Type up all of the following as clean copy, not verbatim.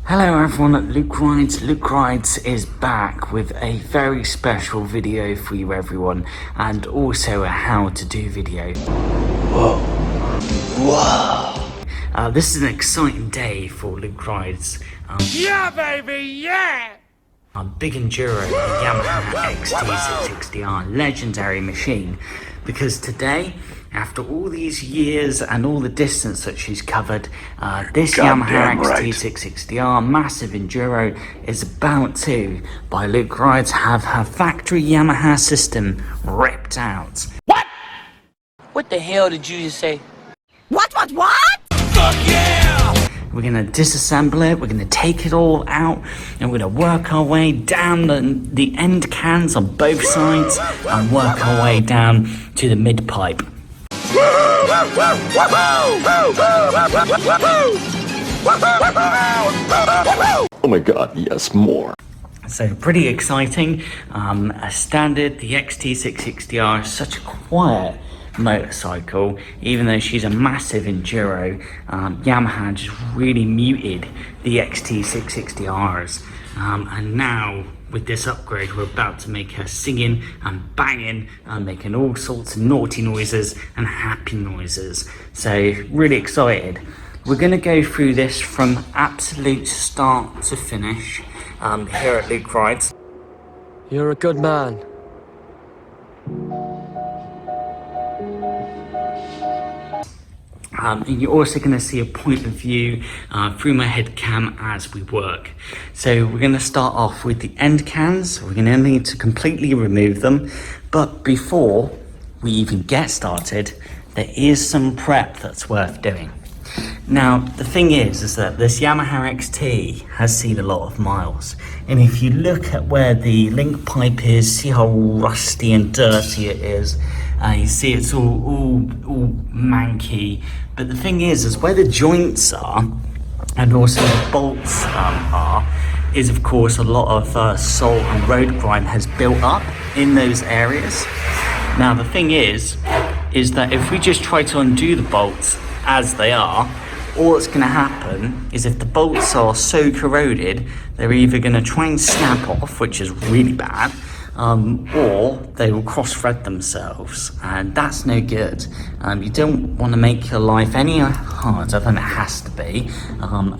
Hello everyone at Luke Rides. Luke Rides is back with a very special video for you everyone, and also a how to do video. Whoa! This is an exciting day for Luke Rides. Yeah baby, yeah! Big enduro, the Yamaha XT660R, legendary machine, because today, after all these years and all the distance that she's covered, this Yamaha XT660R massive enduro is about to, by Luke Rides, have her factory Yamaha system ripped out. What? What the hell did you just say? What? Fuck yeah! We're going to disassemble it, we're going to take it all out, and we're going to work our way down the end cans on both sides, and work our way down to the mid pipe. Oh my god, yes, more. So pretty exciting. As standard, the XT660R is such a quiet motorcycle, even though she's a massive enduro. Yamaha just really muted the XT660Rs, and now with this upgrade we're about to make her singing and banging and making all sorts of naughty noises and happy noises. So really excited. We're going to go through this from absolute start to finish here at Luke Rides. You're a good man. And you're also going to see a point of view through my head cam as we work. So we're going to start off with the end cans. We're going to need to completely remove them. But before we even get started, there is some prep that's worth doing. Now, the thing is that this Yamaha XT has seen a lot of miles. And if you look at where the link pipe is, see how rusty and dirty it is. You see it's all manky. But the thing is where the joints are, and also the bolts are, is of course a lot of salt and road grime has built up in those areas. Now the thing is that if we just try to undo the bolts as they are, all that's going to happen is if the bolts are so corroded, they're either going to try and snap off, which is really bad, or they will cross-thread themselves, and that's no good. You don't want to make your life any harder than it has to be,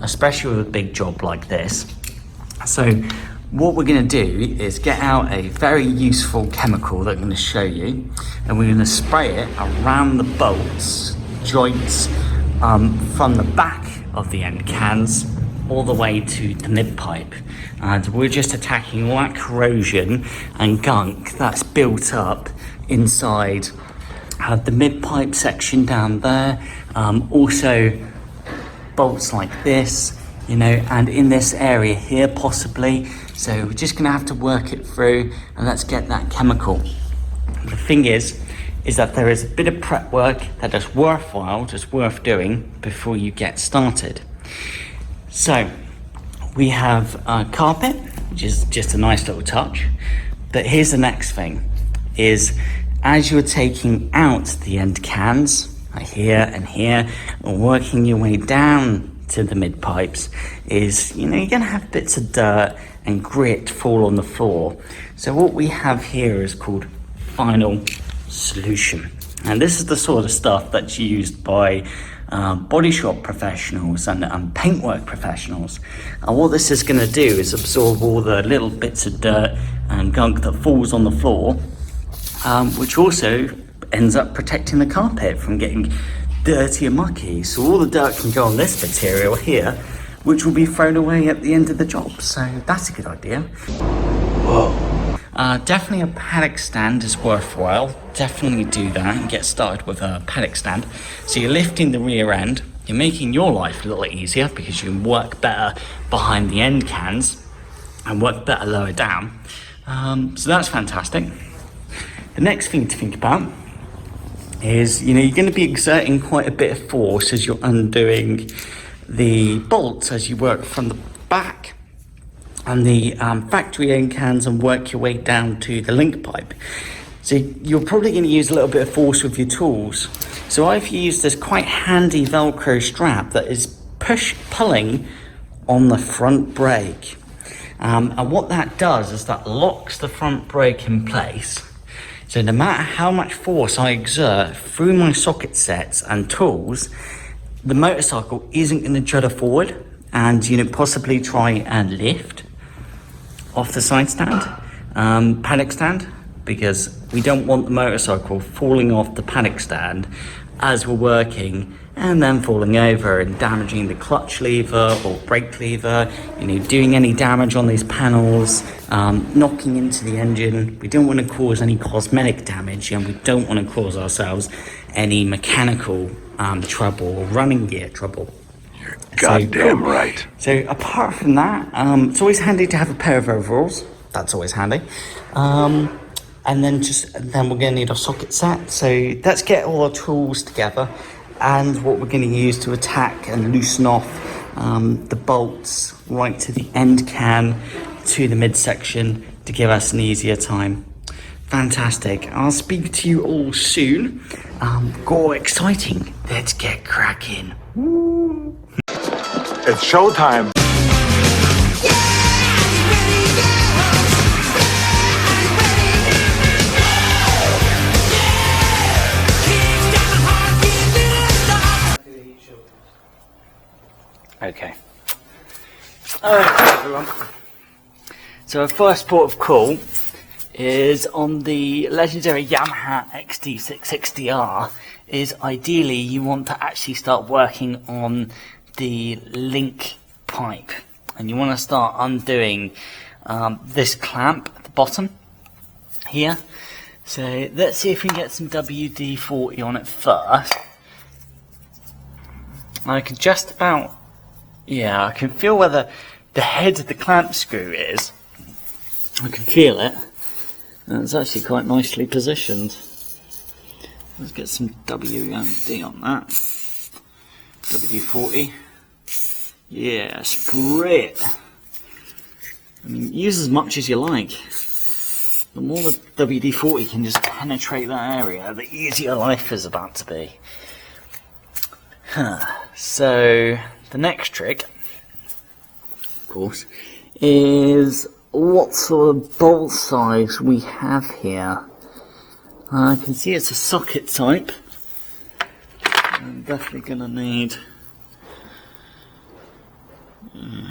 especially with a big job like this. So what we're going to do is get out a very useful chemical that I'm going to show you, and we're going to spray it around the bolts, joints, from the back of the end cans all the way to the mid pipe, and we're just attacking all that corrosion and gunk that's built up inside the mid pipe section down there, also bolts like this, you know, and in this area here possibly. So we're just gonna have to work it through, and let's get that chemical. The thing is that there is a bit of prep work that is worthwhile, just worth doing before you get started. So we have carpet, which is just a nice little touch. But here's the next thing, is as you're taking out the end cans, like here and here, and working your way down to the mid pipes, is, you know, you're gonna have bits of dirt and grit fall on the floor. So what we have here is called final solution. And this is the sort of stuff that's used by body shop professionals and paintwork professionals. And what this is going to do is absorb all the little bits of dirt and gunk that falls on the floor, which also ends up protecting the carpet from getting dirty and mucky. So all the dirt can go on this material here, which will be thrown away at the end of the job. So that's a good idea. Whoa. Definitely a paddock stand is worthwhile. Definitely do that and get started with a paddock stand. So you're lifting the rear end, you're making your life a little easier because you can work better behind the end cans and work better lower down. So that's fantastic. The next thing to think about is, you know, you're going to be exerting quite a bit of force as you're undoing the bolts as you work from the back and the factory end cans and work your way down to the link pipe. So you're probably going to use a little bit of force with your tools. So I've used this quite handy Velcro strap that is pulling on the front brake. And what that does is that locks the front brake in place. So no matter how much force I exert through my socket sets and tools, the motorcycle isn't going to judder forward and, you know, possibly try and lift off the side stand, paddock stand, because we don't want the motorcycle falling off the paddock stand as we're working and then falling over and damaging the clutch lever or brake lever, you know, doing any damage on these panels, knocking into the engine. We don't want to cause any cosmetic damage, and we don't want to cause ourselves any mechanical trouble or running gear trouble. You're goddamn right. So apart from that, it's always handy to have a pair of overalls. That's always handy. And then we're going to need our socket set. So let's get all our tools together and what we're going to use to attack and loosen off the bolts right to the end can to the midsection to give us an easier time. Fantastic. I'll speak to you all soon. Go exciting. Let's get cracking. Woo. It's showtime. Okay. Everyone. So our first port of call is on the legendary Yamaha XT660R. Is ideally you want to actually start working on the link pipe, and you want to start undoing this clamp at the bottom here. So let's see if we can get some WD-40 on it first. I can just about, yeah, I can feel where the head of the clamp screw is. I can feel it. And it's actually quite nicely positioned. Let's get some WD on that. WD-40. Yeah, spray it. I mean, use as much as you like. The more the WD-40 can just penetrate that area, the easier life is about to be. So, the next trick, of course, is what sort of bolt size we have here. I can see it's a socket type. I'm definitely going to need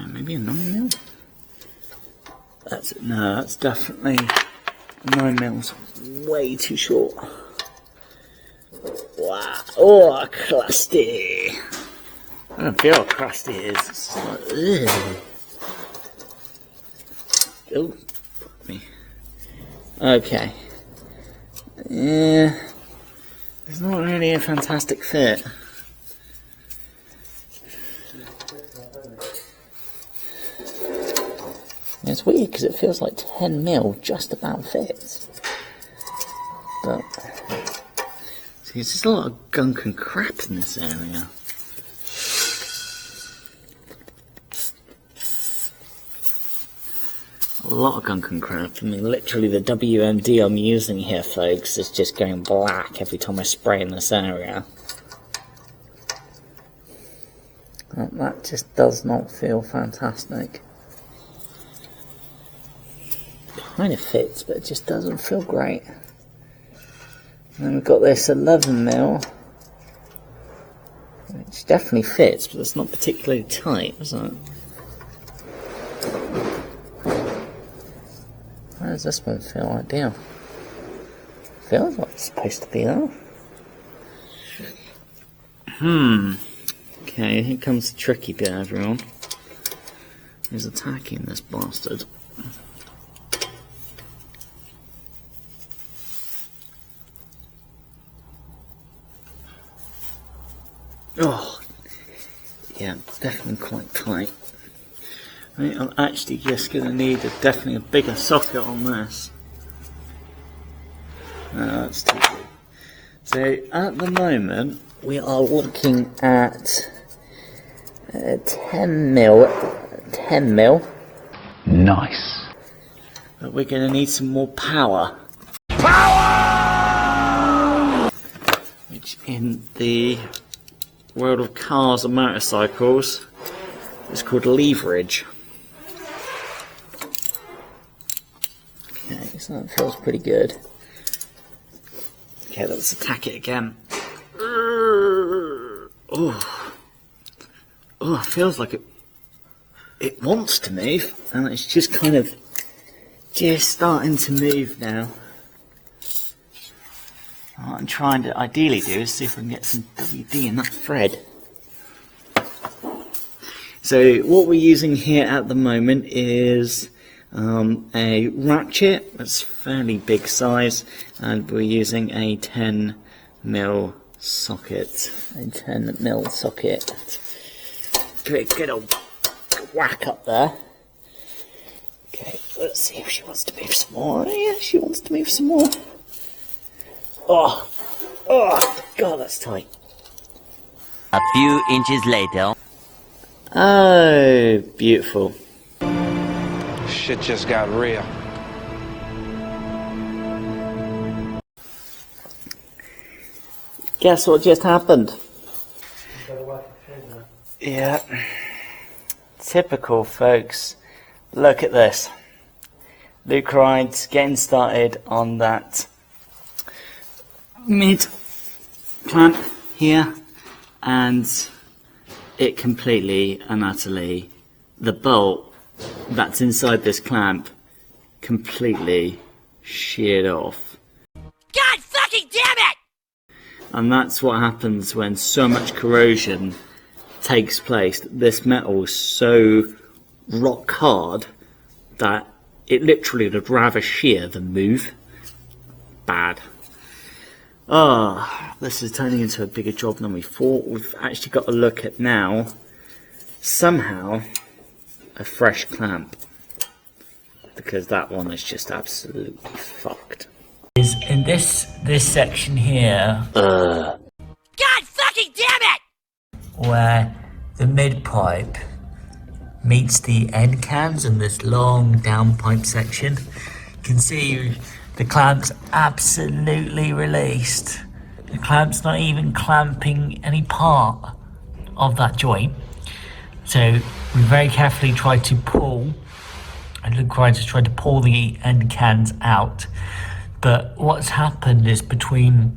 maybe a 9mm. That's it. No, that's definitely 9mm. Way too short. Wow! Oh, crusty! I don't feel how crusty it is. It's like, ugh. Oh, me. Okay. Yeah, it's not really a fantastic fit. It's weird because it feels like 10mm just about fits. But see, there's just a lot of gunk and crap in this area. A lot of gunk and crap. I mean, literally the WMD I'm using here, folks, is just going black every time I spray in this area. That just does not feel fantastic. Kind of fits, but it just doesn't feel great. And then we've got this 11mm, which definitely fits, but it's not particularly tight, is it? How does this one feel ideal? Feels like it's supposed to be though. Okay, here comes the tricky bit, everyone. He's attacking this bastard. Oh, yeah, definitely quite tight. I think I'm actually just going to need definitely a bigger socket on this. No, that's too big. So at the moment we are looking at 10mm. Nice. But we're going to need some more power. Which in the world of cars and motorcycles It's called leverage. Okay, so that feels pretty good. Okay, let's attack it again. Oh, it feels like it wants to move, and it's just kind of just starting to move now. What I'm trying to ideally do is see if I can get some WD in that thread. So what we're using here at the moment is a ratchet that's fairly big size, and we're using a 10mm socket. A 10mm socket. Give it a good old whack up there. Okay, let's see if she wants to move some more. Yeah, she wants to move some more. Oh, God, that's tight. A few inches later. Oh, beautiful. Shit just got real. Guess what just happened? Yeah. Typical, folks. Look at this. Luke rides getting started on that mid clamp here, and it completely and utterly, the bolt that's inside this clamp completely sheared off. God fucking damn it! And that's what happens when so much corrosion takes place. This metal is so rock hard that it literally would rather shear than move. Bad. Oh, this is turning into a bigger job than we thought. We've actually got to look at now, somehow, a fresh clamp, because that one is just absolutely fucked. Is in this section here, God fucking damn it! where the mid pipe meets the end cans in this long downpipe section. You can see the clamp's absolutely released. The clamp's not even clamping any part of that joint. So we very carefully tried to pull, and Luke tried to pull the end cans out. But what's happened is between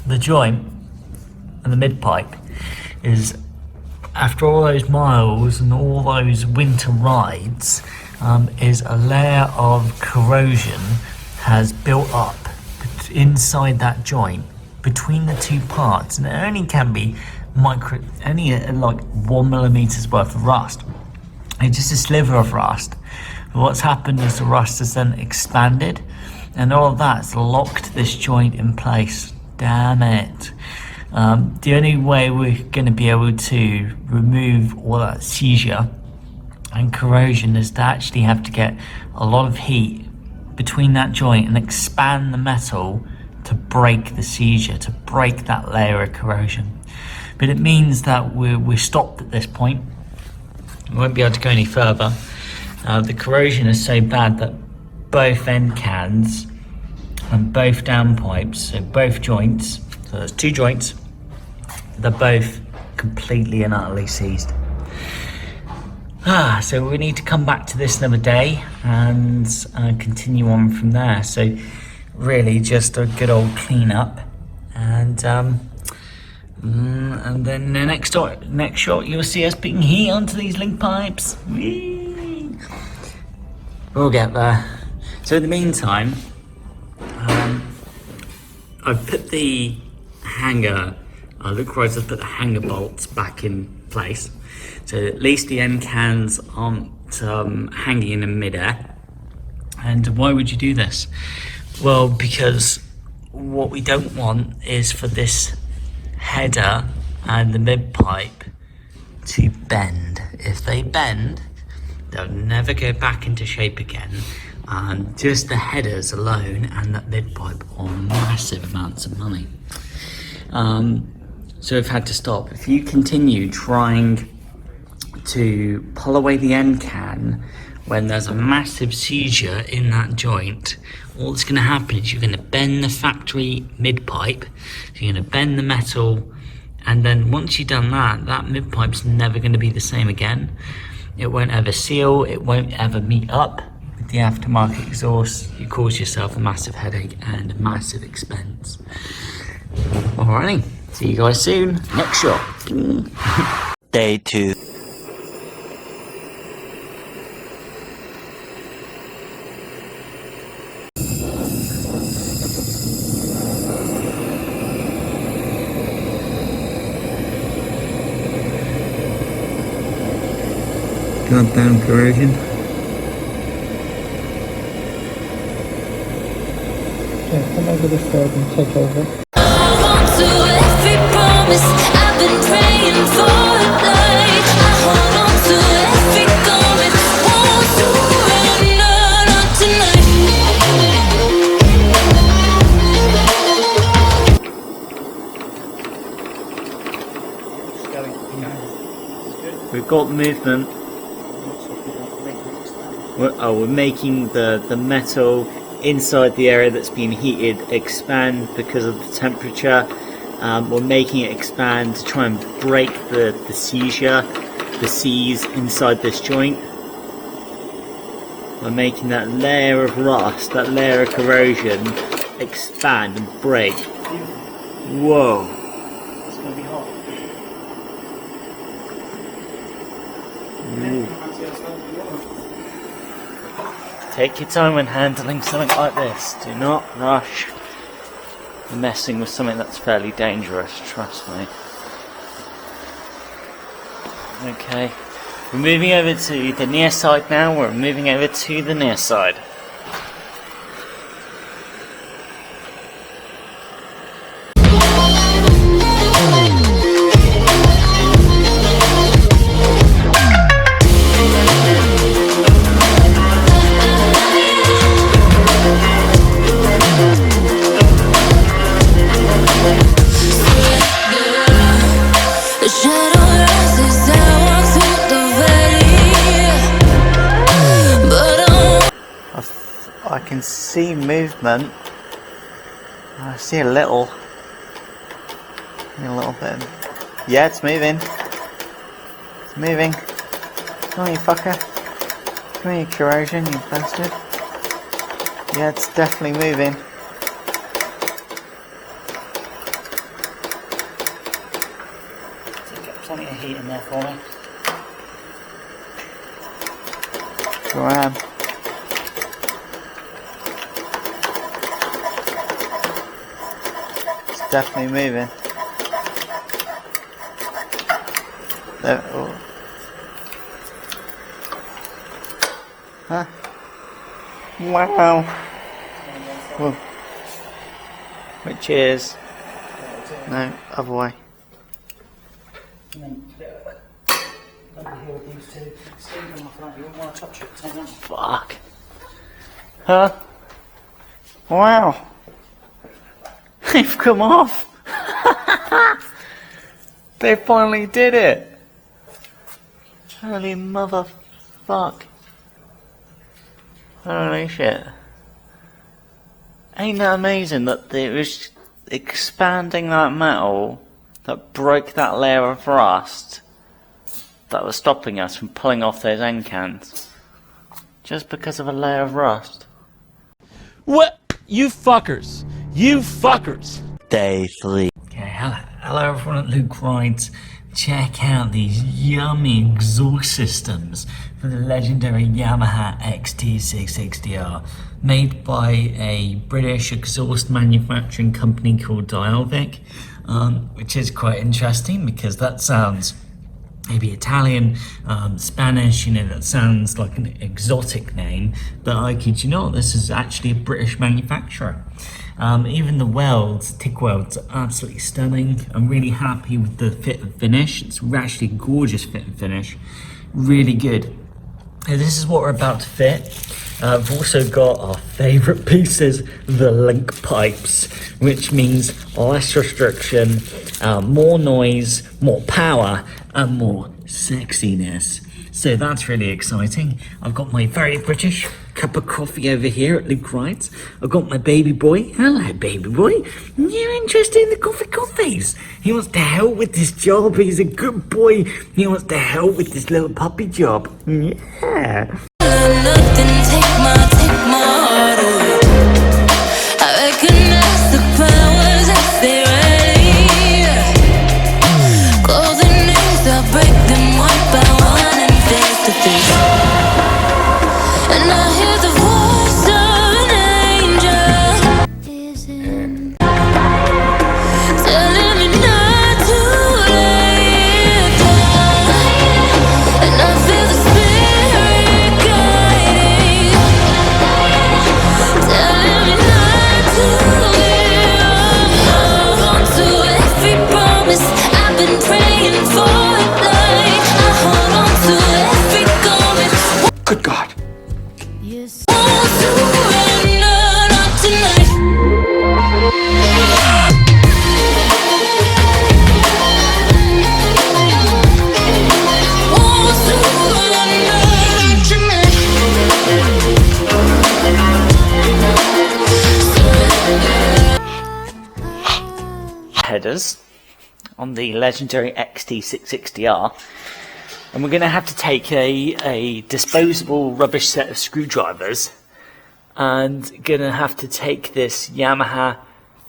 the joint and the mid pipe is, after all those miles and all those winter rides, is a layer of corrosion has built up inside that joint between the two parts, and it only can be only like 1 millimeter's worth of rust. It's just a sliver of rust. But what's happened is the rust has then expanded, and all of that's locked this joint in place. Damn it. The only way we're going to be able to remove all that seizure and corrosion is to actually have to get a lot of heat between that joint and expand the metal to break the seizure, to break that layer of corrosion. But it means that we're stopped at this point. We won't be able to go any further. The corrosion is so bad that both end cans and both downpipes, so both joints, so there's two joints, they're both completely and utterly seized. So we need to come back to this another day and continue on from there. So really just a good old clean up, and then the next shot you'll see us putting heat onto these link pipes. Whee! We'll get there. So in the meantime, I've put the hanger, Luke Rose has put the hanger bolts back in place, so at least the end cans aren't hanging in midair. And why would you do this? Well, because what we don't want is for this header and the mid pipe to bend. If they bend, they'll never go back into shape again. And just the headers alone and that mid pipe are massive amounts of money. So we've had to stop. If you continue trying to pull away the end can when there's a massive seizure in that joint, all that's going to happen is you're going to bend the factory mid pipe, you're going to bend the metal And then once you've done that, that mid-pipe's never going to be the same again. It won't ever seal, it won't ever meet up with the aftermarket exhaust. You cause yourself a massive headache and a massive expense. Alrighty, see you guys soon. Next shot. Day 2. Goddamn corrosion. Yeah, come over this side and take over. To every promise I've been praying for a light. I hold on to every garment, won't surrender, not tonight. We've got movement. We're making the metal inside the area that's been heated expand because of the temperature. We're making it expand to try and break the seizure, the seize inside this joint. We're making that layer of rust, that layer of corrosion expand and break. Whoa. It's going to be hot. Take your time when handling something like this. Do not rush. You're messing with something that's fairly dangerous, trust me. Okay, we're moving over to the near side now. We're moving over to the near side. The shadow rises, I walk through the valley, but I can see movement. I see a little bit. Yeah, it's moving. It's moving. Come on, you fucker. Come here, you corrosion, you bastard. Yeah, it's definitely moving. Plenty of heat in there for me. Go on. It's definitely moving. There, oh. Huh? Wow. Whoa. Which is... No, other way. Fuck. Huh? Wow. They've come off. They finally did it. Holy motherfuck. Holy shit. Ain't that amazing that it was expanding that metal that broke that layer of rust that was stopping us from pulling off those end cans just because of a layer of rust. What? You fuckers! You fuckers! Day 3. Okay, hello everyone at Luke Rides. Check out these yummy exhaust systems for the legendary Yamaha XT660R, made by a British exhaust manufacturing company called Delkevic, which is quite interesting because that sounds maybe Italian, Spanish, that sounds like an exotic name, but I kid you not, this is actually a British manufacturer. Even the welds, TIG welds, are absolutely stunning. I'm really happy with the fit and finish. It's actually a gorgeous fit and finish, really good. Now, this is what we're about to fit. I've also got our favourite pieces, the link pipes, which means less restriction, more noise, more power, and more sexiness. So that's really exciting. I've got my very British cup of coffee over here at Luke Wright's. I've got my baby boy. Hello, baby boy. You're interested in the coffees? He wants to help with this job. He's a good boy. He wants to help with this little puppy job. Yeah. Nothing take my heart away. I recognize the powers that they ready. Closing names, I break them one by one and face to face. And I hear the voice of an angel telling me not to lay it down. And I feel the spirit guiding, telling me not to give up. Hold on to every promise I've been praying for at night. I hold on to every garment. Good God. Yes, won't surrender, not tonight. Won't surrender, not tonight. Headers on the legendary XT660R, and we're going to have to take a disposable rubbish set of screwdrivers and going to have to take this Yamaha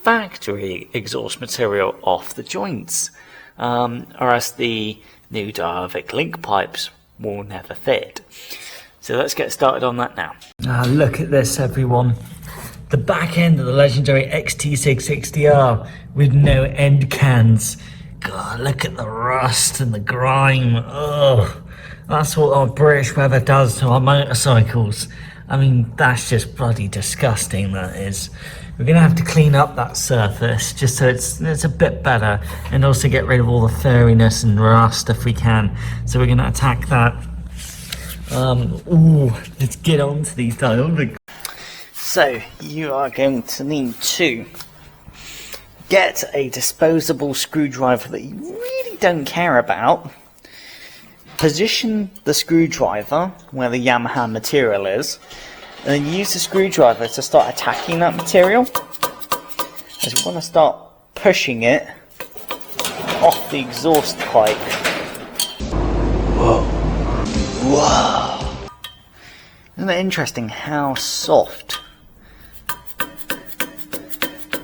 factory exhaust material off the joints, or else the new Delkevic link pipes will never fit. So let's get started on that now. Look at this, everyone. The back end of the legendary XT660R with no end cans. God, look at the rust and the grime. Ugh, that's what our British weather does to our motorcycles. I mean, that's just bloody disgusting, that is. We're going to have to clean up that surface just so it's a bit better, and also get rid of all the furriness and rust if we can. So we're going to attack that. Let's get on to these dials. So you are going to need to get a disposable screwdriver that you really don't care about. Position the screwdriver where the Yamaha material is, and then use the screwdriver to start attacking that material. As you want to start pushing it off the exhaust pipe. Whoa! Isn't it interesting how soft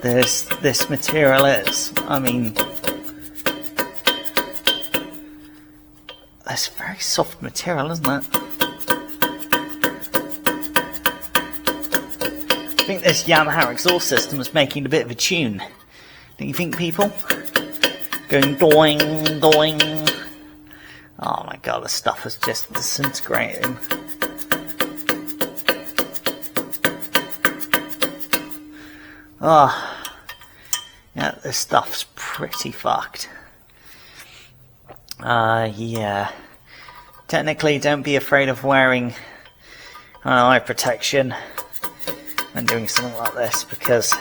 this material is? I mean, that's very soft material, isn't it? I think this Yamaha exhaust system is making a bit of a tune. Don't you think, people? Going doing, doing. Oh my god, this stuff is just disintegrating. Oh, yeah, this stuff's pretty fucked. Yeah. Technically, don't be afraid of wearing eye protection when doing something like this, because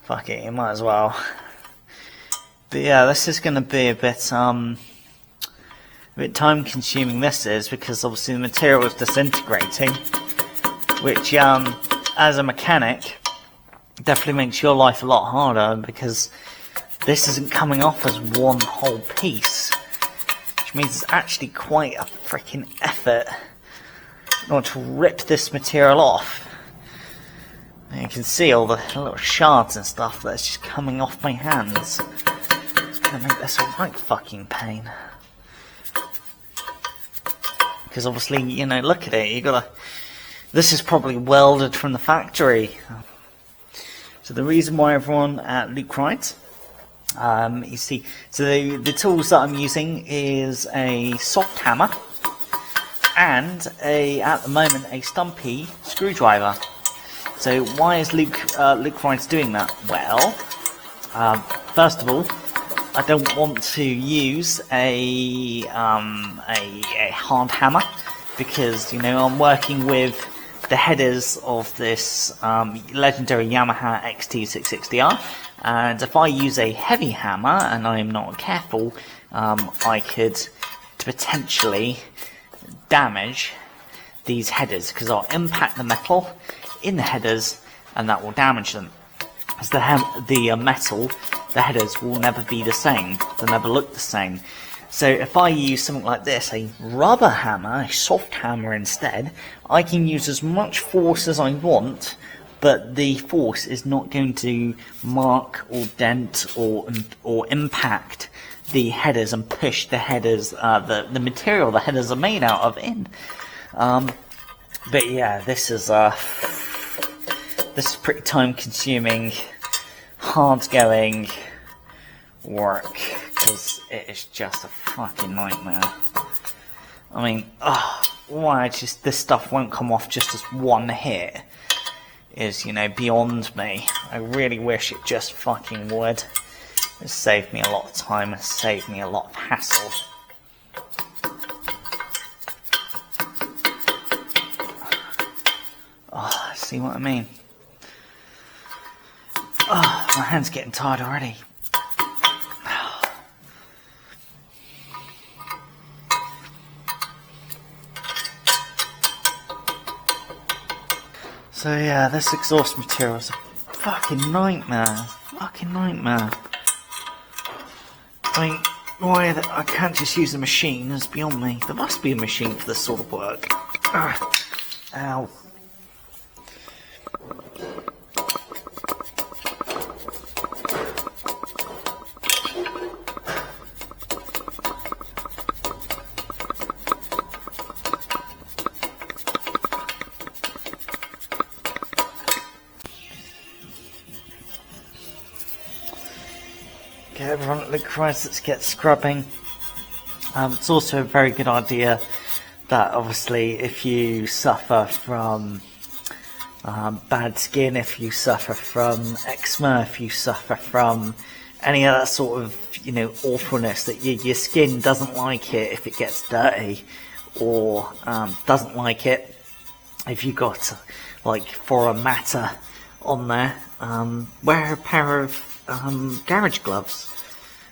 fuck it, you might as well. But yeah, this is going to be a bit time consuming, this is, because obviously the material is disintegrating, which as a mechanic definitely makes your life a lot harder, because this isn't coming off as one whole piece, which means it's actually quite a freaking effort in order to rip this material off. And you can see all the little shards and stuff that's just coming off my hands. It's gonna make this a right fucking pain. Because obviously, you know, look at it, you gotta, this is probably welded from the factory. So the reason why everyone at Luke Wright, you see, so the tools that I'm using is a soft hammer and at the moment, a stumpy screwdriver. So why is Luke Wright doing that? Well, first of all, I don't want to use a hard hammer, because, you know, I'm working with the headers of this legendary Yamaha XT660R, and if I use a heavy hammer and I'm not careful, I could potentially damage these headers, because I'll impact the metal in the headers and that will damage them. As the metal, the headers will never be the same, they'll never look the same. So if I use something like this, a rubber hammer, a soft hammer instead, I can use as much force as I want, but the force is not going to mark or dent or impact the headers and push the headers, the material the headers are made out of in. But yeah, this is pretty time consuming, hard going work, because it is just a fucking nightmare. I mean, why this stuff won't come off just as one hit is, you know, beyond me. I really wish it just fucking would. It saved me a lot of time and saved me a lot of hassle. See what I mean? My hand's getting tired already. So yeah, this exhaust material is a fucking nightmare. Fucking nightmare. I mean, why I can't just use a machine is beyond me. There must be a machine for this sort of work. Ow. Okay, everyone at the crisis, let's get scrubbing. It's also a very good idea that obviously if you suffer from bad skin, if you suffer from eczema, if you suffer from any other sort of, you know, awfulness, that your skin doesn't like it if it gets dirty, or doesn't like it if you got like for a matter on there, wear a pair of garage gloves.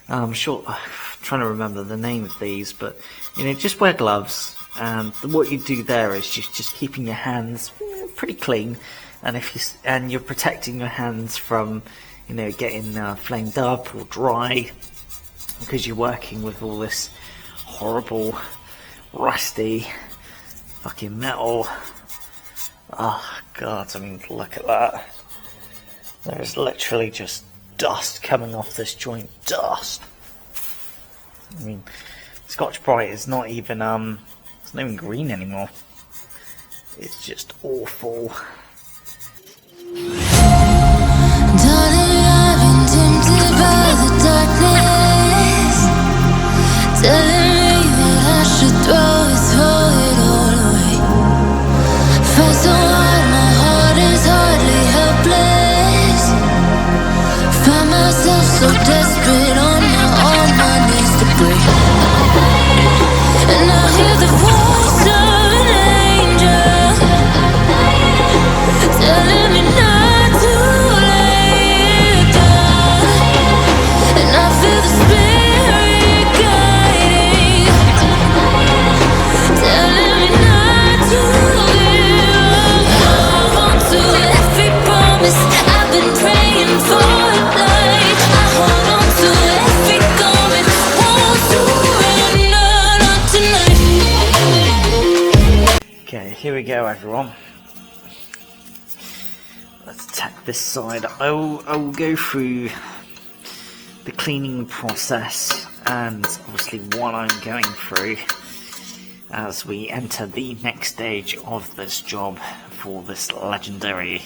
I'm trying to remember the name of these, but you know, just wear gloves, and what you do there is just keeping your hands pretty clean, and you're protecting your hands from, you know, getting flamed up or dry, because you're working with all this horrible rusty fucking metal. Oh god, I mean, look at that. There's literally just dust coming off this joint. Dust. I mean, Scotch-Brite is not even it's not even green anymore. It's just awful. Darling, I've been tempted by the darkness, telling me that I should throw it all away. Fight so hard, my heart is hardly helpless. Find myself so desperate on my knees to break. And I hear the voice of an angel telling me not to lay it down. And I feel the spirit guiding, telling me not to give up. Hold on to every promise I've been praying for at night. I hold on to every garment, won't surrender, not tonight. Okay, here we go, everyone. Let's attack this side. I will go through the cleaning process and obviously what I'm going through as we enter the next stage of this job for this legendary,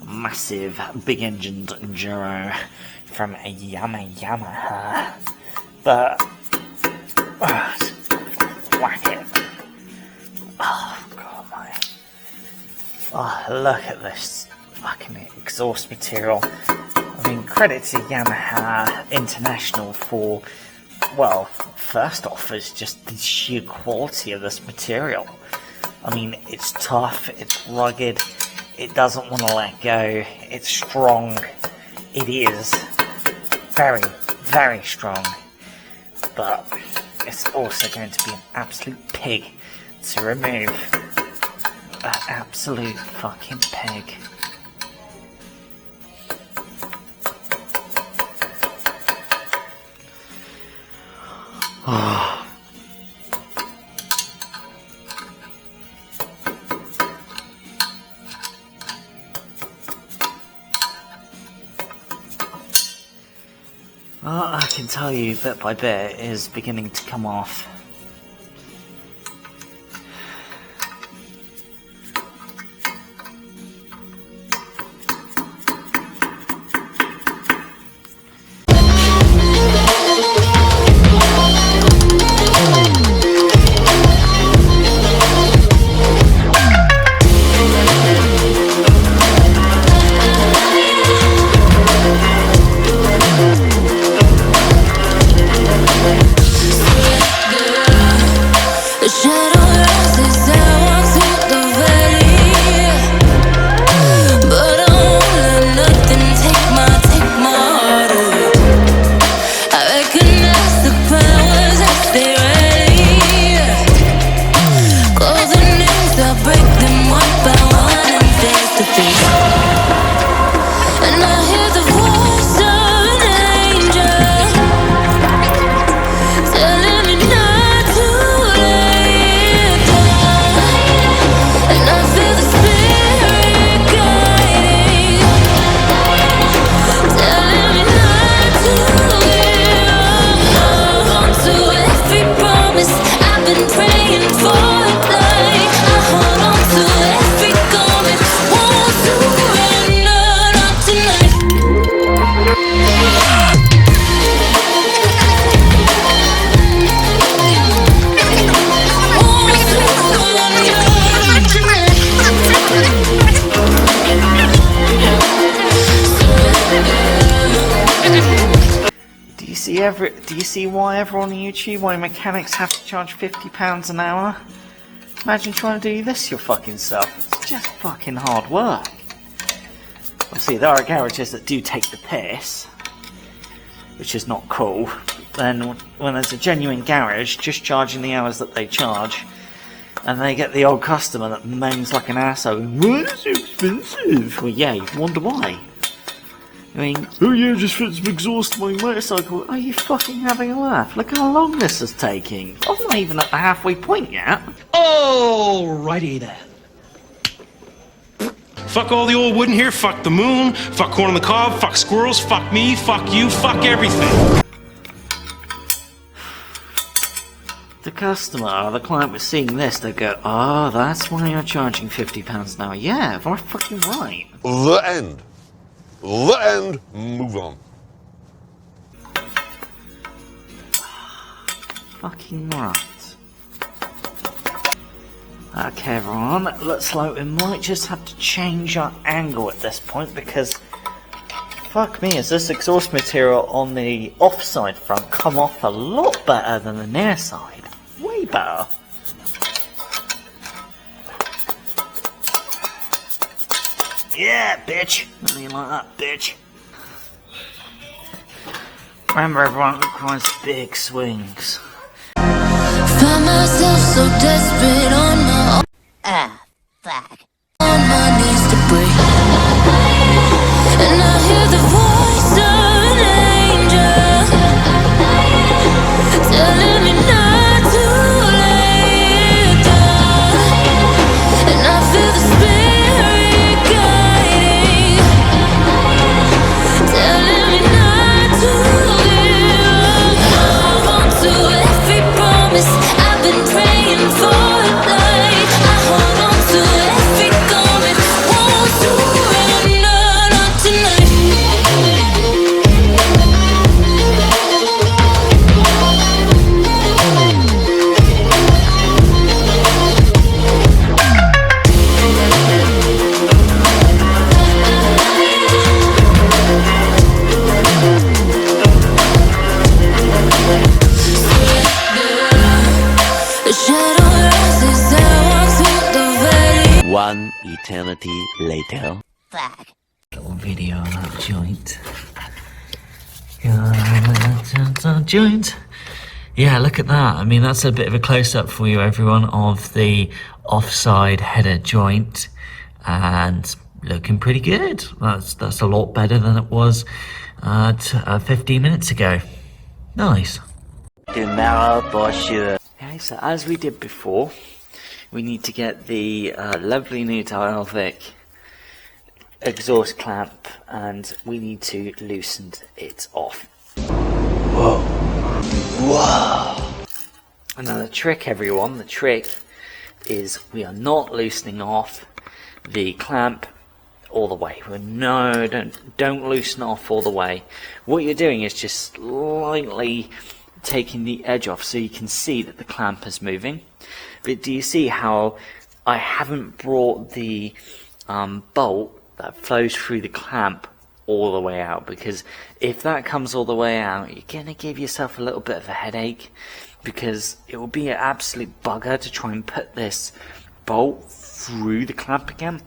massive, big-engined Enduro from a Yamaha. But whack it. Oh god, my. Oh, look at this fucking exhaust material. I mean, credit to Yamaha International for, well, first off, is just the sheer quality of this material. I mean, it's tough, it's rugged, it doesn't want to let go, it's strong. It is very, very strong, but it's also going to be an absolute pig to remove. an absolute fucking pig. Oh. Well, I can tell you bit by bit it is beginning to come off. Do you see why everyone on YouTube, why mechanics have to charge £50 an hour? Imagine trying to do this your fucking self. It's just fucking hard work. Obviously there are garages that do take the piss, which is not cool. Then when there's a genuine garage just charging the hours that they charge, and they get the old customer that moans like an arsehole, "Why is it expensive?" Well, yeah, you wonder why. I mean, oh yeah, just fits some exhaust on my motorcycle. Are you fucking having a laugh? Look how long this is taking. I'm not even at the halfway point yet. Alrighty then. Fuck all the old wood in here, fuck the moon, fuck corn on the cob, fuck squirrels, fuck me, fuck you, fuck everything. The customer, the client was seeing this, they'd go, oh, that's why you're charging £50 an hour. Yeah, we're fucking right. The end. The end. Move on. Fucking right. Okay, everyone, looks like we might just have to change our angle at this point because, fuck me, has this exhaust material on the offside front come off a lot better than the near side. Way better. Yeah, bitch. I mean, like that, bitch. Remember, everyone, it requires big swings. Found myself so desperate on my own. Fuck. On my knees to break. And I hear the voice of an angel telling me not to lay it down. And I feel the spirit guiding, telling me not to live. Hold on to every promise I've been praying for at night. I hold on to every garment, won't surrender, not tonight. The shadow rises, I walk through the valley. One eternity later. Fuck. Little video on that joint. Got that joint. Yeah, look at that. I mean, that's a bit of a close-up for you, everyone, of the offside header joint, and looking pretty good. That's a lot better than it was 15 minutes ago. Nice. Tomorrow for sure. Okay, so as we did before, we need to get the lovely new Delkevic exhaust clamp, and we need to loosen it off. Whoa! And now the trick, everyone, the trick is we are not loosening off the clamp all the way. Don't loosen off all the way. What you're doing is just slightly taking the edge off so you can see that the clamp is moving. But do you see how I haven't brought the bolt that flows through the clamp all the way out? Because if that comes all the way out, you're going to give yourself a little bit of a headache, because it will be an absolute bugger to try and put this bolt through the clamp again.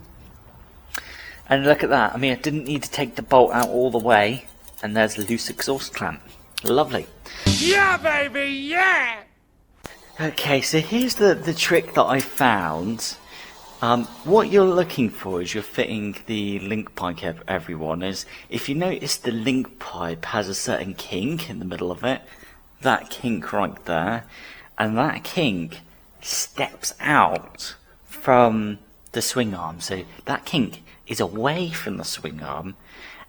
And look at that. I mean, I didn't need to take the bolt out all the way, and there's a loose exhaust clamp. Lovely. Yeah, baby, yeah! Okay, so here's the trick that I found. What you're looking for as you're fitting the link pipe, everyone, is if you notice the link pipe has a certain kink in the middle of it, that kink right there, and that kink steps out from the swing arm. So that kink is away from the swing arm,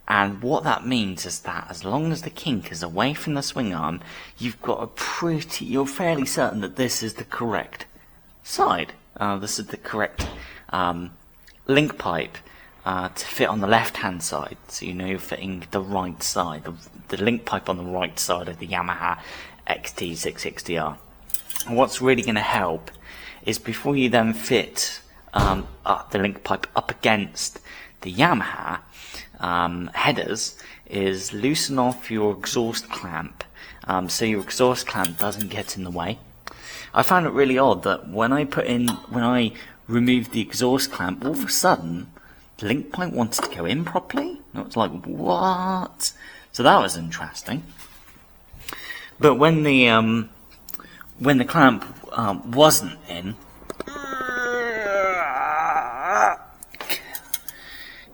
and what that means is that as long as the kink is away from the swing arm, you're fairly certain that this is the correct side. This is the correct link pipe to fit on the left hand side, so you know you're fitting the right side, the link pipe on the right side of the Yamaha XT660R. And what's really going to help is before you then fit the link pipe up against the Yamaha headers, is loosen off your exhaust clamp so your exhaust clamp doesn't get in the way. I found it really odd that when I removed the exhaust clamp, all of a sudden the link pipe wanted to go in properly. And it was like, what? So that was interesting. But when the clamp wasn't in,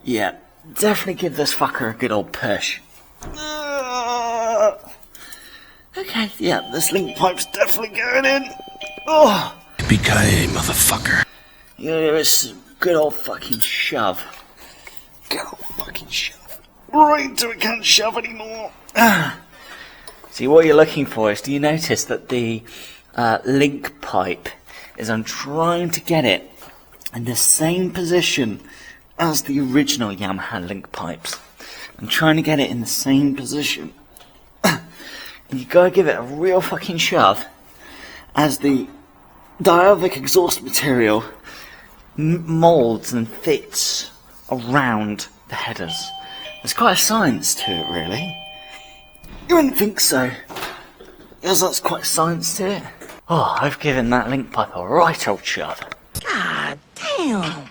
yeah, definitely give this fucker a good old push. Okay, yeah, this link pipe's definitely going in. Oh, Yippee-ki-yay, motherfucker. yeah, it's a good old fucking shove. Good old fucking shove. Right until it can't shove anymore. See, what you're looking for is, do you notice that the link pipe is, I'm trying to get it in the same position as the original Yamaha link pipes. I'm trying to get it in the same position. And you gotta give it a real fucking shove as the Delkevic exhaust material molds and fits around the headers. There's quite a science to it, really. You wouldn't think so. Yes, that's quite a science to it. Oh, I've given that link pipe a right old shove. God damn.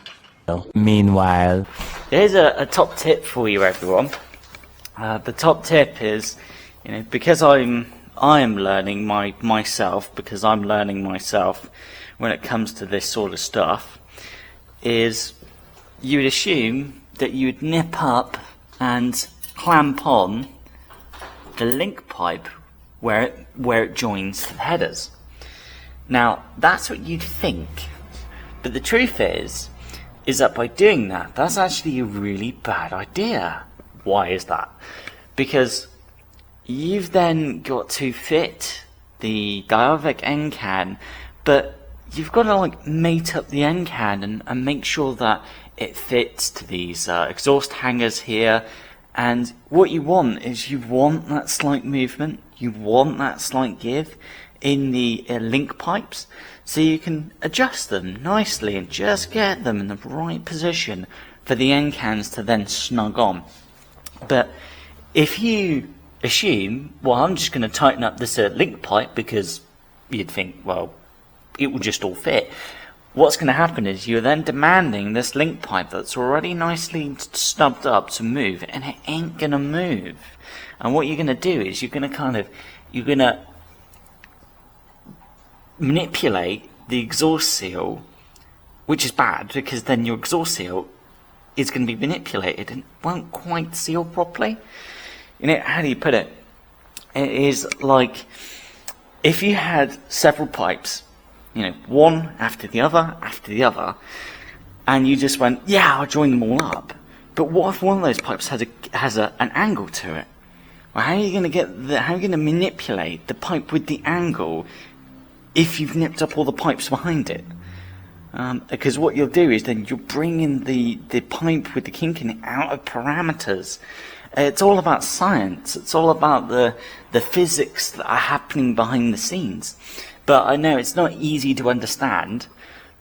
Meanwhile, Here's a top tip for you, everyone. The top tip is, you know, because I am learning myself, because I'm learning myself when it comes to this sort of stuff, is you would assume that you would nip up and clamp on the link pipe where it joins to the headers. Now, that's what you'd think, but the truth is that by doing that, that's actually a really bad idea. Why is that? Because you've then got to fit the Delkevic end can, but you've got to like mate up the end can and make sure that it fits to these exhaust hangers here. And what you want is, you want that slight movement, you want that slight give in the link pipes, so you can adjust them nicely and just get them in the right position for the end cans to then snug on. But if you assume, well, I'm just going to tighten up this link pipe because you'd think, well, it will just all fit. What's going to happen is you're then demanding this link pipe that's already nicely stubbed up to move, and it ain't going to move. And what you're going to do is you're going to manipulate the exhaust seal, which is bad because then your exhaust seal is going to be manipulated and won't quite seal properly. You know, how do you put it? It is like if you had several pipes, you know, one after the other, and you just went, yeah, I'll join them all up. But what if one of those pipes has an angle to it? Well, how are you going to manipulate the pipe with the angle if you've nipped up all the pipes behind it? Because what you'll do is then you'll bring in the pipe with the kink in it out of parameters. It's all about science. It's all about the physics that are happening behind the scenes. But I know it's not easy to understand.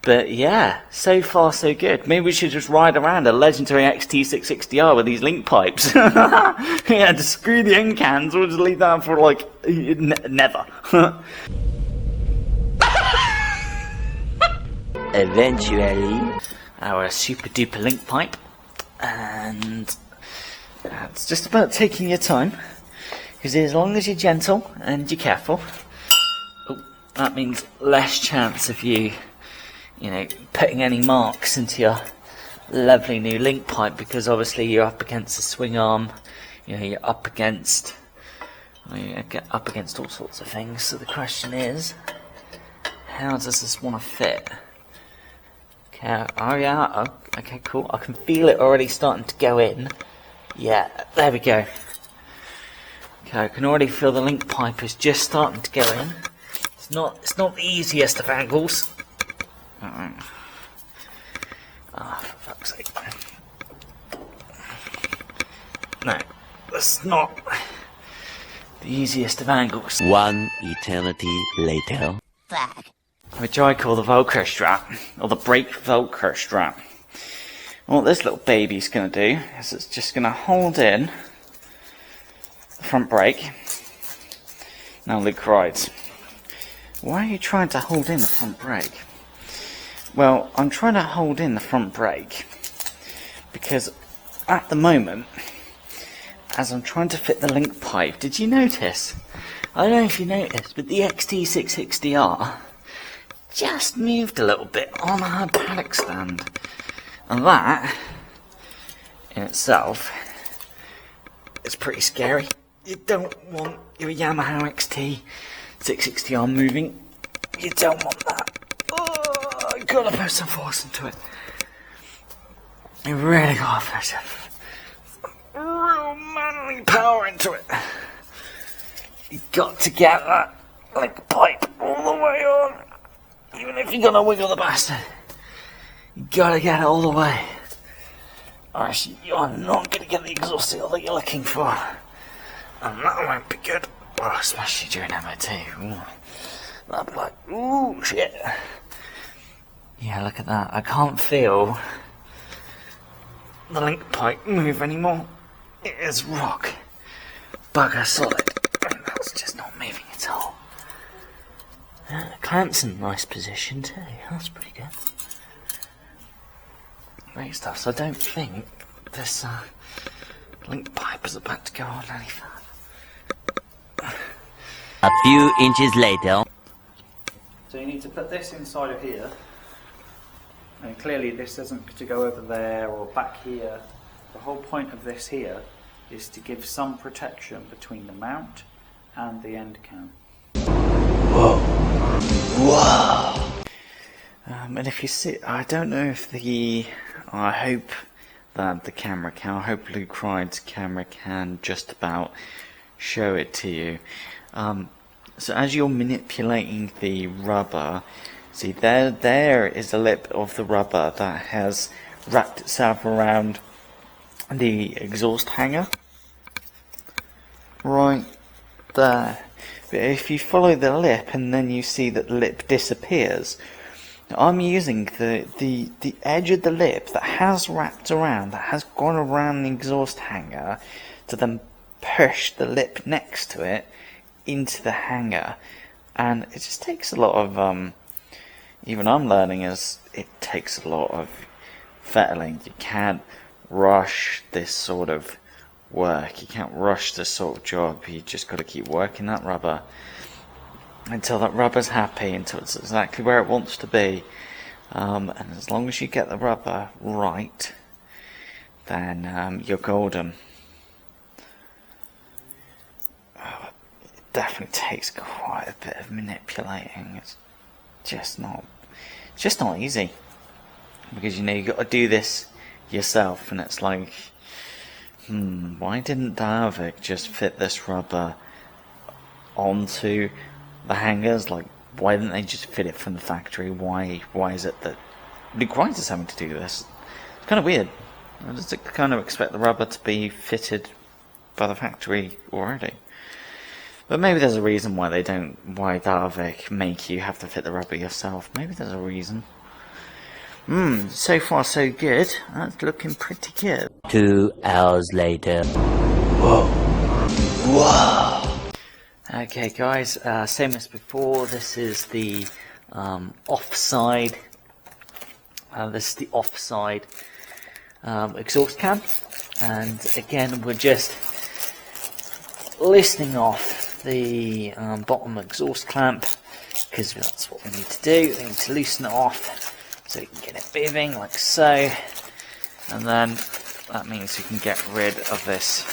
But yeah, so far so good. Maybe we should just ride around a legendary XT660R with these link pipes. Yeah, just screw the end cans. We'll just leave that for like never. Eventually. Our super duper link pipe, and it's just about taking your time, because as long as you're gentle and you're careful, that means less chance of you know, putting any marks into your lovely new link pipe, because obviously you're up against the swing arm, you know, you're up against all sorts of things. So the question is, how does this want to fit? Okay, oh yeah, oh, okay, cool. I can feel it already starting to go in. Yeah, there we go. Okay, I can already feel the link pipe is just starting to go in. It's not the easiest of angles. Oh, for fuck's sake. No, that's not the easiest of angles. One eternity later. Which I call the Velcro strap, or the brake Velcro strap. And what this little baby's going to do is it's just going to hold in the front brake. Now Luke rides. Why are you trying to hold in the front brake? Well, I'm trying to hold in the front brake because at the moment, as I'm trying to fit the link pipe, did you notice? I don't know if you noticed, but the XT660R just moved a little bit on her paddock stand. And that, in itself, is pretty scary. You don't want your Yamaha XT660R moving. You don't want that. Oh, you gotta put some force into it. You really gotta put some real manly power into it. You got to get that like pipe all the way on. Even if you're gonna wiggle the bastard, you gotta get it all the way. Or else you're not gonna get the exhaust seal that you're looking for. And that won't be good. Well, especially during MOT. Ooh. That'll be like, ooh, shit. Yeah, look at that. I can't feel the link pipe move anymore. It is rock. Bugger solid. And that's just not moving at all. Clamp's in a nice position too. That's pretty good. Great stuff. So I don't think this link pipe is about to go on any further. A few inches later. So you need to put this inside of here. And clearly this isn't to go over there or back here. The whole point of this here is to give some protection between the mount and the end cam. Wow. And if you see, I don't know if I hope that the camera can, I hope Luke Ride's camera can just about show it to you. So as you're manipulating the rubber, see there is a lip of the rubber that has wrapped itself around the exhaust hanger. Right there. But if you follow the lip and then you see that the lip disappears, I'm using the edge of the lip that has wrapped around, that has gone around the exhaust hanger, to then push the lip next to it into the hanger. And it just takes a lot of, even I'm learning as it takes a lot of fettling. You can't rush this sort of work. You can't rush this sort of job. You just got to keep working that rubber. until that rubber's happy, until it's exactly where it wants to be. And as long as you get the rubber right, then you're golden. It definitely takes quite a bit of manipulating. It's just not easy, because you know you got to do this yourself, and it's like, why didn't Delkevic just fit this rubber onto the hangers? Like, why didn't they just fit it from the factory? Why is it that Lucas is having to do this? It's kind of weird. I just kind of expect the rubber to be fitted by the factory already. But maybe there's a reason why Delkevic make you have to fit the rubber yourself. Maybe there's a reason. So far so good. That's looking pretty good. 2 hours later. Okay guys, same as before, this is the offside. This is the offside exhaust cam, and again we're just loosening off the bottom exhaust clamp, because that's what we need to do. We need to loosen it off so we can get it moving like so, and then that means we can get rid of this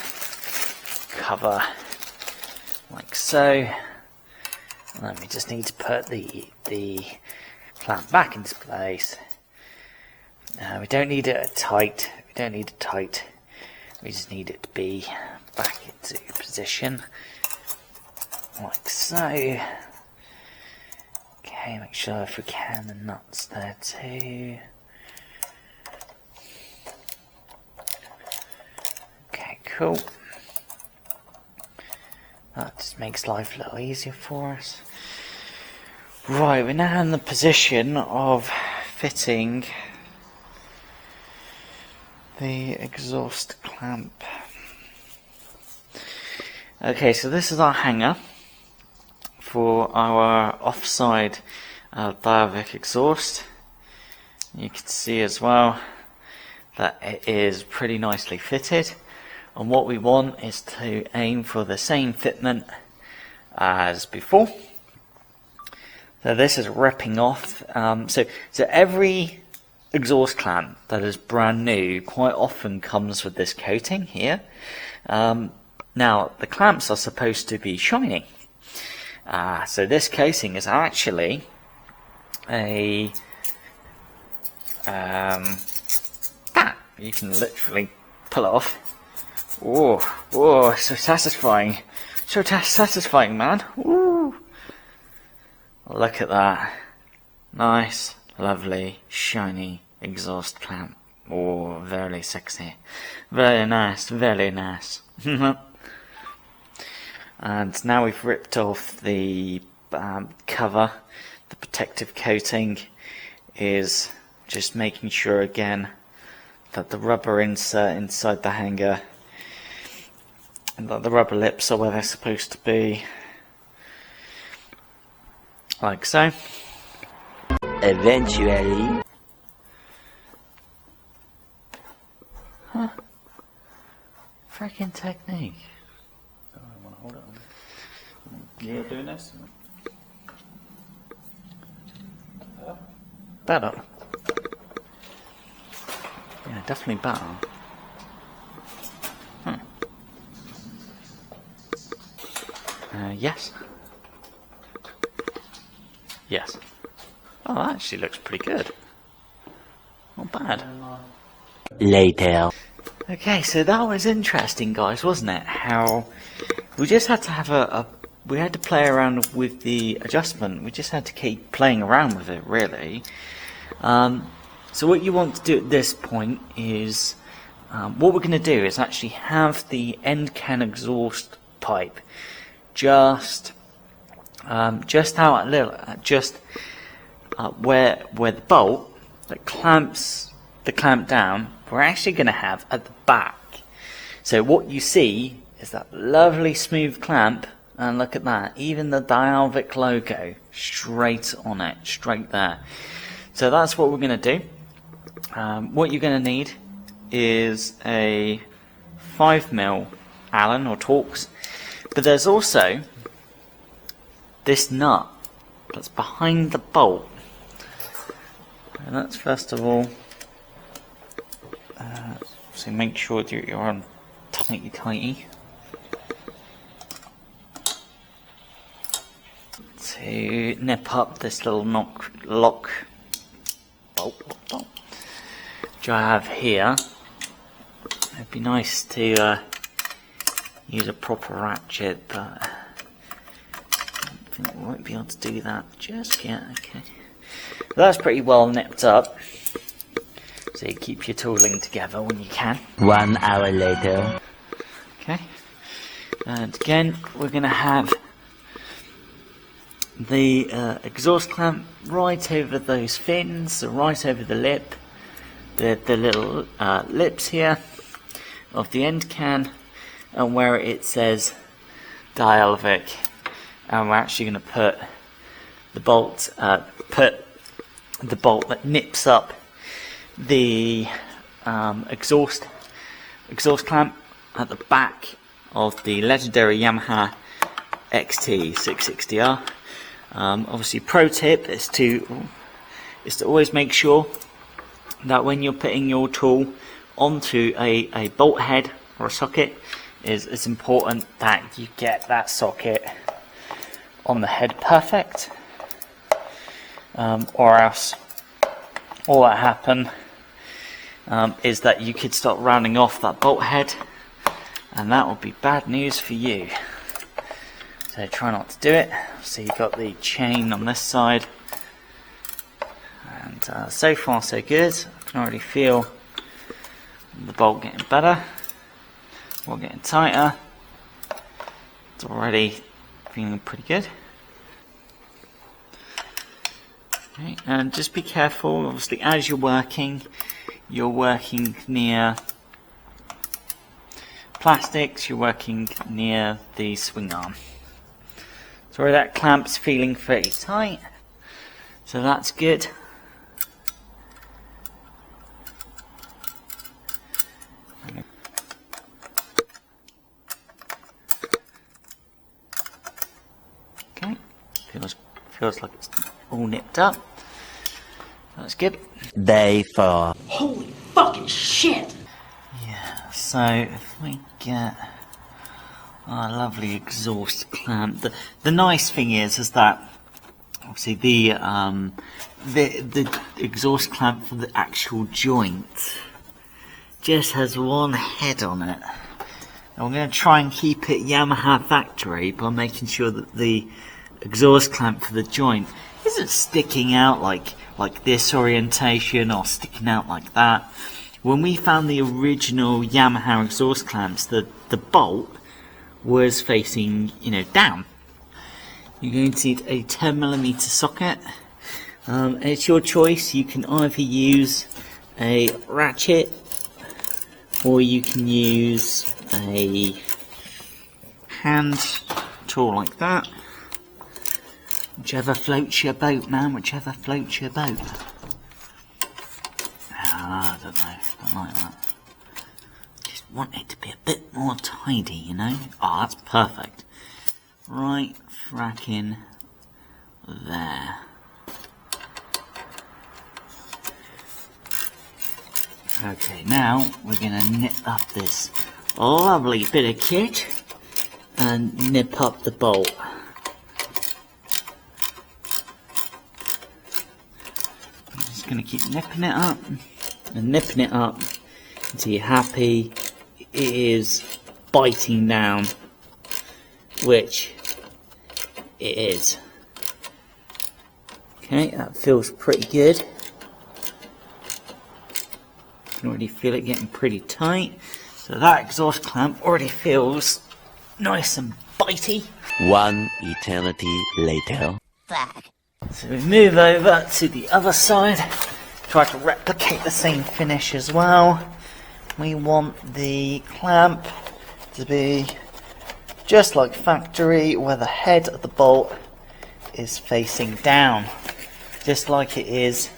cover like so, and then we just need to put the clamp back into place. We don't need it tight, we just need it to be back into position like so. Okay, make sure if we can the nuts there too. Okay, cool. That just makes life a little easier for us. Right, we're now in the position of fitting the exhaust clamp. Okay, so this is our hanger for our offside Delkevic exhaust. You can see as well that it is pretty nicely fitted, and what we want is to aim for the same fitment as before. So this is ripping off. So every exhaust clamp that is brand new quite often comes with this coating here. Now the clamps are supposed to be shiny. So this coating is actually a you can literally pull it off. Oh, so satisfying. So satisfying, man. Ooh. Look at that. Nice, lovely, shiny exhaust clamp. Oh, very sexy. Very nice, very nice. And now we've ripped off the cover. The protective coating is just making sure again that the rubber insert inside the hanger and that the rubber lips are where they're supposed to be, like so. Eventually. Huh. Freaking technique. I want to hold it on. You're doing this? Better. Yeah, definitely better. Yes. Yes. Oh, that actually looks pretty good. Not bad. Later. Okay, so that was interesting, guys, wasn't it? How we just had to have we had to play around with the adjustment. We just had to keep playing around with it, really. So what you want to do at this point is, what we're going to do is actually have the end can exhaust pipe just out a little, where the bolt that clamps the clamp down, we're actually going to have at the back. So what you see is that lovely smooth clamp, and look at that, even the Delkevic logo straight on it, straight there. So that's what we're going to do. What you're going to need is a 5mm Allen or Torx, but there's also this nut that's behind the bolt. And that's first of all, so make sure that you're on tighty to nip up this little lock bolt which I have here. It'd be nice to use a proper ratchet, but I think we won't be able to do that just yet. Okay, but that's pretty well nipped up, so you keep your tooling together when you can. 1 hour later. Okay, and again we're going to have the exhaust clamp right over those fins, so right over the lip, the little lips here of the end can, and where it says Delkevic, and we're actually going to put the bolt that nips up the exhaust clamp at the back of the legendary Yamaha XT660R. Obviously, pro tip is to always make sure that when you're putting your tool onto a bolt head or a socket, it's important that you get that socket on the head perfect, or else all that happen is that you could start rounding off that bolt head, and that would be bad news for you. So try not to do it. So you've got the chain on this side, and so far so good. I can already feel the bolt getting better, or getting tighter. It's already feeling pretty good. Okay, and just be careful, obviously, as you're working near plastics, you're working near the swing arm. So that clamp's feeling pretty tight, so that's good. Okay, feels like it's all nipped up. That's good. Day 4. Holy fucking shit! Yeah, so if we get our lovely exhaust clamp, the nice thing is that obviously the exhaust clamp for the actual joint just has one head on it, and we're going to try and keep it Yamaha factory by making sure that the exhaust clamp for the joint isn't sticking out like this orientation or sticking out like that. When we found the original Yamaha exhaust clamps, the bolt was facing, down. You're going to need a 10mm socket. It's your choice. You can either use a ratchet, or you can use a hand tool like that. Whichever floats your boat, man. Whichever floats your boat. I don't know. I like that. Just want it to be a bit more tidy, Oh, that's perfect. Right fracking there. Okay, now we're going to nip up this lovely bit of kit and nip up the bolt. I'm just going to keep nipping it up and nipping it up until you're happy it is biting down, which it is. Okay, that feels pretty good. You can already feel it getting pretty tight. So that exhaust clamp already feels nice and bitey. 1 eternity later. So we move over to the other side, try to replicate the same finish as well. We want the clamp to be just like factory, where the head of the bolt is facing down, just like it is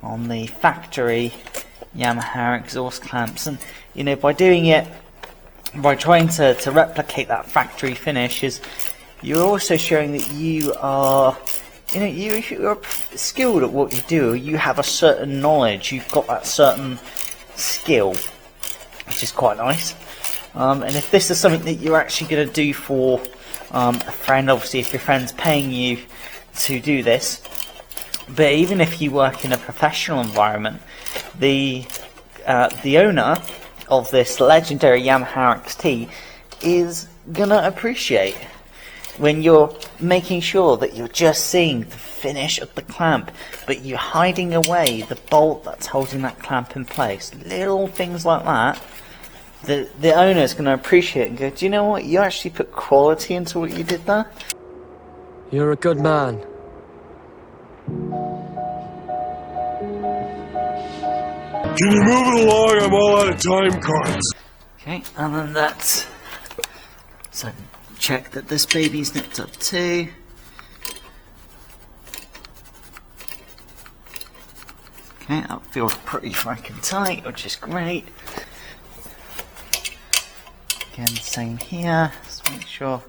on the factory Yamaha exhaust clamps. And by doing it, by trying to replicate that factory finish, is you're also showing that you are, you know, you're skilled at what you do. You have a certain knowledge. You've got that certain skill, which is quite nice. And if this is something that you're actually going to do for a friend, obviously if your friend's paying you to do this, but even if you work in a professional environment, the owner of this legendary Yamaha XT is gonna appreciate when you're making sure that you're just seeing the finish of the clamp, but you're hiding away the bolt that's holding that clamp in place. Little things like that, the owner is going to appreciate it and go, do you know what, you actually put quality into what you did there? You're a good man. Can you move it along? I'm all out of time cards. Okay, and then that's, so check that this baby's nipped up too. Okay, that feels pretty fucking tight, which is great. Again, same here. Just make sure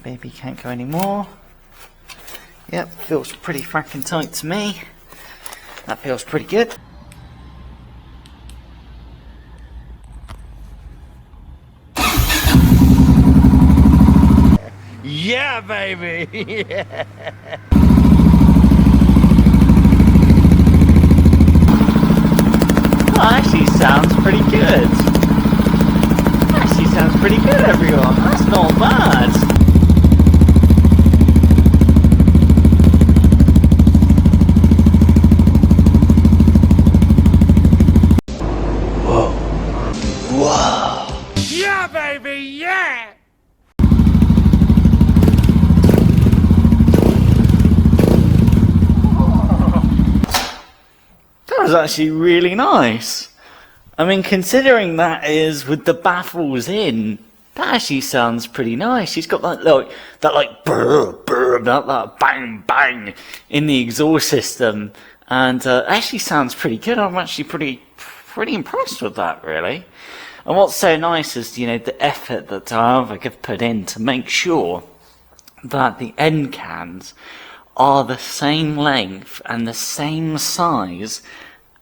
baby can't go anymore. Yep, feels pretty fucking tight to me. That feels pretty good. Yeah, baby! Yeah. That actually sounds pretty good. That actually sounds pretty good, everyone. That's not bad. Yeah, baby, yeah! That was actually really nice. I mean, considering that is with the baffles in, that actually sounds pretty nice. She's got that like brr brr, that bang bang in the exhaust system, and actually sounds pretty good. I'm actually pretty impressed with that, really. And what's so nice is, you know, the effort that Delkevic have put in to make sure that the end cans are the same length and the same size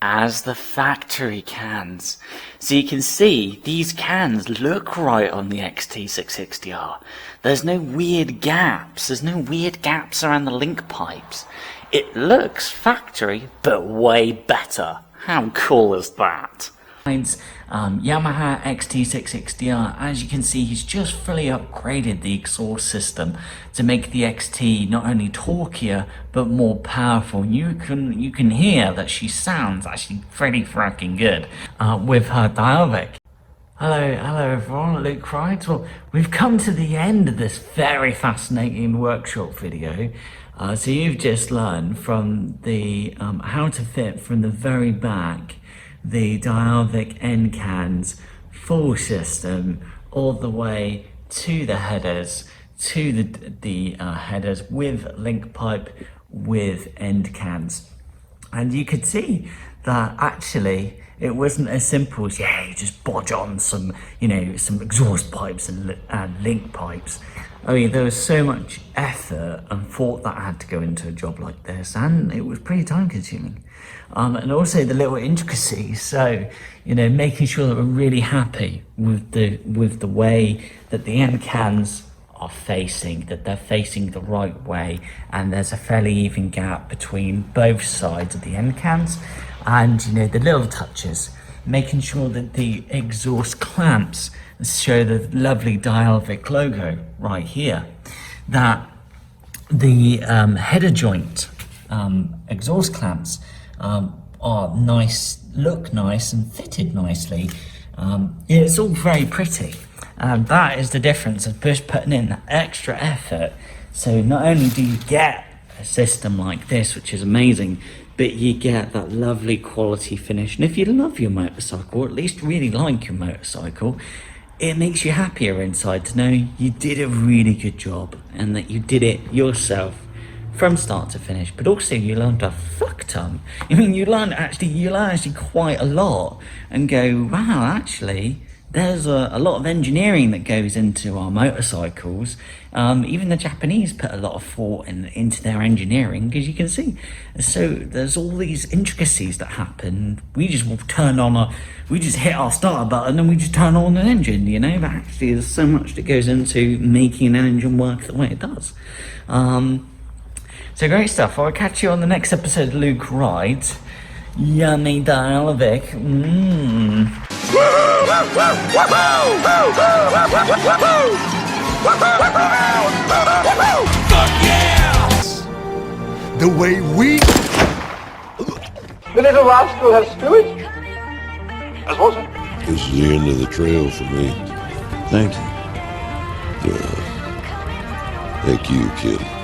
as the factory cans. So you can see these cans look right on the XT660R. There's no weird gaps. There's no weird gaps around the link pipes. It looks factory, but way better. How cool is that? Yamaha XT660R, as you can see, he's just fully upgraded the exhaust system to make the XT not only torquier but more powerful. You can hear that she sounds actually pretty freaking good with her Delkevic. Hello everyone, Luke Rides. Well, we've come to the end of this very fascinating workshop video. So you've just learned from the how to fit from the very back the Delkevic end cans full system all the way to the headers, to the headers with link pipe with end cans. And you could see that actually it wasn't as simple as, yeah, you just bodge on some, you know, some exhaust pipes and link pipes. I mean, there was so much effort and thought that had to go into a job like this, and it was pretty time consuming. And also the little intricacies, so, you know, making sure that we're really happy with the way that the end cans are facing, that they're facing the right way, and there's a fairly even gap between both sides of the end cans, and, you know, the little touches, making sure that the exhaust clamps show the lovely Delkevic logo right here, that the header joint exhaust clamps are nice, look nice and fitted nicely. It's all very pretty. That is the difference of just putting in that extra effort. So not only do you get a system like this, which is amazing, but you get that lovely quality finish. And if you love your motorcycle, or at least really like your motorcycle, it makes you happier inside to know you did a really good job and that you did it yourself from start to finish. But also you learned a fuck ton. I mean, you learn actually quite a lot and go, wow, actually there's a lot of engineering that goes into our motorcycles. Even the Japanese put a lot of thought into their engineering, because you can see. So there's all these intricacies that happen. We just we just hit our starter button and we just turn on an engine, you know. But actually, there's so much that goes into making an engine work the way it does. So great stuff. I'll catch you on the next episode of Luke Rides. Yummy Delkevic. Fuck yeah! The way we... The little rascal has spirit. As was it? This is the end of the trail for me. Thank you. Thank you, kid.